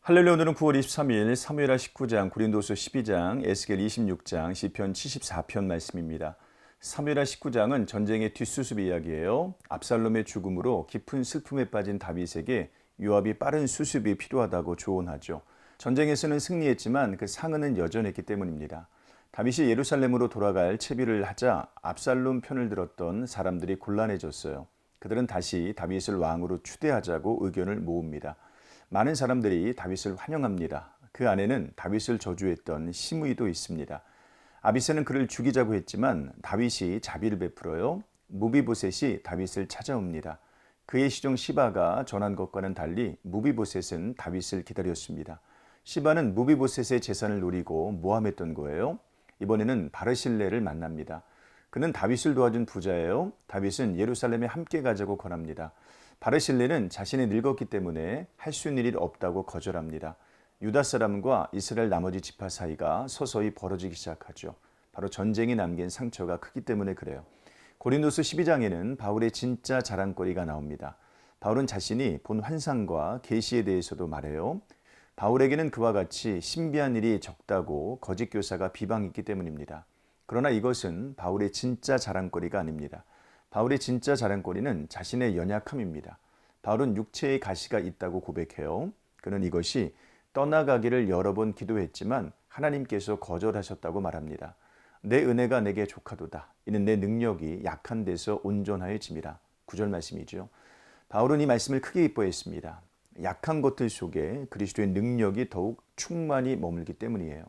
할렐루야. 오늘은 9월 23일 사무엘하 19장, 고린도서 12장, 에스겔 26장, 시편 74편 말씀입니다. 사무엘하 19장은 전쟁의 뒷수습 이야기예요. 압살롬의 죽음으로 깊은 슬픔에 빠진 다윗에게 요압이 빠른 수습이 필요하다고 조언하죠. 전쟁에서는 승리했지만 그 상흔은 여전했기 때문입니다. 다윗이 예루살렘으로 돌아갈 채비를 하자 압살롬 편을 들었던 사람들이 곤란해졌어요. 그들은 다시 다윗을 왕으로 추대하자고 의견을 모읍니다. 많은 사람들이 다윗을 환영합니다. 그 안에는 다윗을 저주했던 시므이도 있습니다. 아비새는 그를 죽이자고 했지만 다윗이 자비를 베풀어요. 무비보셋이 다윗을 찾아옵니다. 그의 시종 시바가 전한 것과는 달리 무비보셋은 다윗을 기다렸습니다. 시바는 무비보셋의 재산을 노리고 모함했던 거예요. 이번에는 바르실레를 만납니다. 그는 다윗을 도와준 부자예요. 다윗은 예루살렘에 함께 가자고 권합니다. 바르실레는 자신이 늙었기 때문에 할 수 있는 일이 없다고 거절합니다. 유다 사람과 이스라엘 나머지 지파 사이가 서서히 벌어지기 시작하죠. 바로 전쟁이 남긴 상처가 크기 때문에 그래요. 고린도서 12장에는 바울의 진짜 자랑거리가 나옵니다. 바울은 자신이 본 환상과 계시에 대해서도 말해요. 바울에게는 그와 같이 신비한 일이 적다고 거짓 교사가 비방했기 때문입니다. 그러나 이것은 바울의 진짜 자랑거리가 아닙니다. 바울의 진짜 자랑거리는 자신의 연약함입니다. 바울은 육체의 가시가 있다고 고백해요. 그는 이것이 떠나가기를 여러 번 기도했지만 하나님께서 거절하셨다고 말합니다. 내 은혜가 내게 족하도다. 이는 내 능력이 약한 데서 온전하여짐이라. 9절 말씀이죠. 바울은 이 말씀을 크게 기뻐했습니다. 약한 것들 속에 그리스도의 능력이 더욱 충만히 머물기 때문이에요.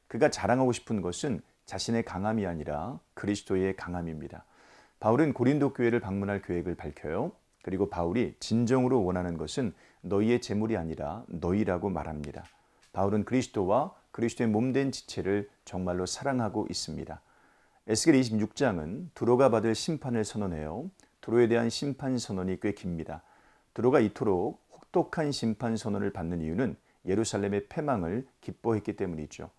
그가 자랑하고 싶은 것은 자신의 강함이 아니라 그리스도의 강함입니다. 바울은 고린도 교회를 방문할 계획을 밝혀요. 그리고 바울이 진정으로 원하는 것은 너희의 재물이 아니라 너희라고 말합니다. 바울은 그리스도와 그리스도의 몸된 지체를 정말로 사랑하고 있습니다. 에스겔 26장은 두로가 받을 심판을 선언해요. 두로에 대한 심판 선언이 꽤 깁니다. 두로가 이토록 혹독한 심판 선언을 받는 이유는 예루살렘의 패망을 기뻐했기 때문이죠.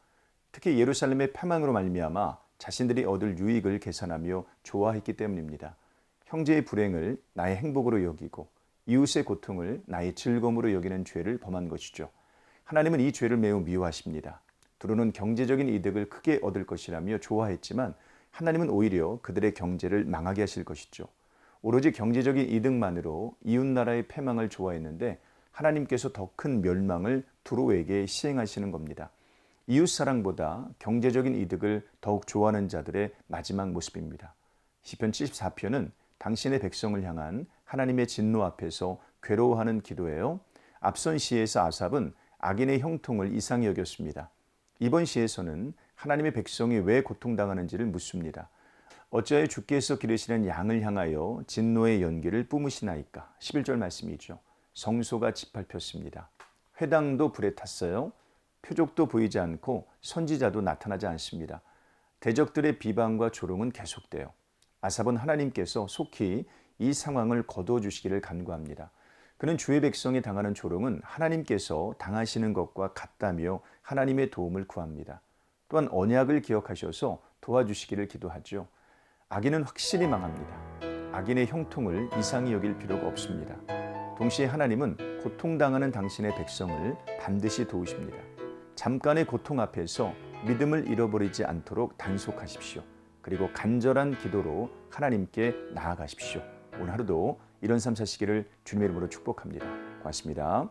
특히 예루살렘의 패망으로 말미암아 자신들이 얻을 유익을 계산하며 좋아했기 때문입니다. 형제의 불행을 나의 행복으로 여기고 이웃의 고통을 나의 즐거움으로 여기는 죄를 범한 것이죠. 하나님은 이 죄를 매우 미워하십니다. 두로는 경제적인 이득을 크게 얻을 것이라며 좋아했지만 하나님은 오히려 그들의 경제를 망하게 하실 것이죠. 오로지 경제적인 이득만으로 이웃나라의 패망을 좋아했는데 하나님께서 더 큰 멸망을 두로에게 시행하시는 겁니다. 이웃 사랑보다 경제적인 이득을 더욱 좋아하는 자들의 마지막 모습입니다. 시편 74편은 당신의 백성을 향한 하나님의 진노 앞에서 괴로워하는 기도예요. 앞선 시에서 아삽은 악인의 형통을 이상히 여겼습니다. 이번 시에서는 하나님의 백성이 왜 고통당하는지를 묻습니다. 어찌하여 주께서 기르시는 양을 향하여 진노의 연기를 뿜으시나이까. 11절 말씀이죠. 성소가 짓밟혔습니다. 회당도 불에 탔어요. 표적도 보이지 않고 선지자도 나타나지 않습니다. 대적들의 비방과 조롱은 계속돼요. 아삽은 하나님께서 속히 이 상황을 거두어 주시기를 간구합니다. 그는 주의 백성이 당하는 조롱은 하나님께서 당하시는 것과 같다며 하나님의 도움을 구합니다. 또한 언약을 기억하셔서 도와주시기를 기도하죠. 악인은 확실히 망합니다. 악인의 형통을 이상히 여길 필요가 없습니다. 동시에 하나님은 고통당하는 당신의 백성을 반드시 도우십니다. 잠깐의 고통 앞에서 믿음을 잃어버리지 않도록 단속하십시오. 그리고 간절한 기도로 하나님께 나아가십시오. 오늘 하루도 이런 삶 사시기를 주님의 이름으로 축복합니다. 고맙습니다.